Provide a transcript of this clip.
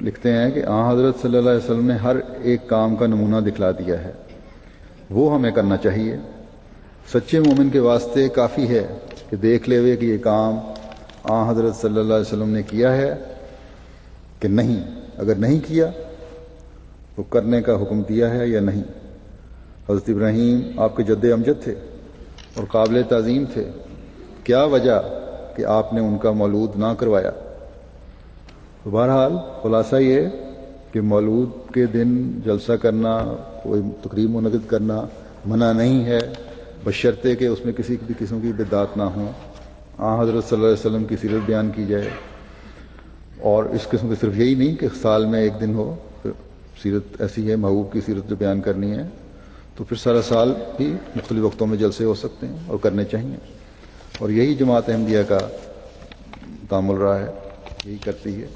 लिखते हैं कि हज़रत सल्लल्लाहु अलैहि वसल्लम ने हर एक काम का नमूना दिखला दिया है, वो हमें करना चाहिए। सच्चे मोमिन के वास्ते काफ़ी है कि देख ले वे कि ये काम हज़रत सल्लल्लाहु अलैहि वसल्लम ने किया है कि नहीं। अगर नहीं किया तो करने का हुक्म दिया है या नहीं। हज़रत इब्राहीम आपके जद्द अमजद थे और काबिल ताज़ीम थे, क्या वजह कि आपने उनका मौलूद ना करवाया। तो बहरहाल खुलासा ये कि मौलूद के दिन जलसा करना, कोई तकरीब मुनक़िद करना मना नहीं है, बशर्ते कि उसमें किसी भी किस्म की बिदअत ना हो। हज़रत सल्लल्लाहु अलैहि वसल्लम की सीरत बयान की जाए, और इस किस्म की सिर्फ यही नहीं कि साल में एक दिन हो, सीरत ऐसी है महबूब की सीरत जो बयान करनी है, तो फिर सारा साल भी मुख्तलिफ वक्तों में जलसे हो सकते हैं और करने चाहिए। और यही जमात अहमदिया का तामुल रहा है, यही करती है।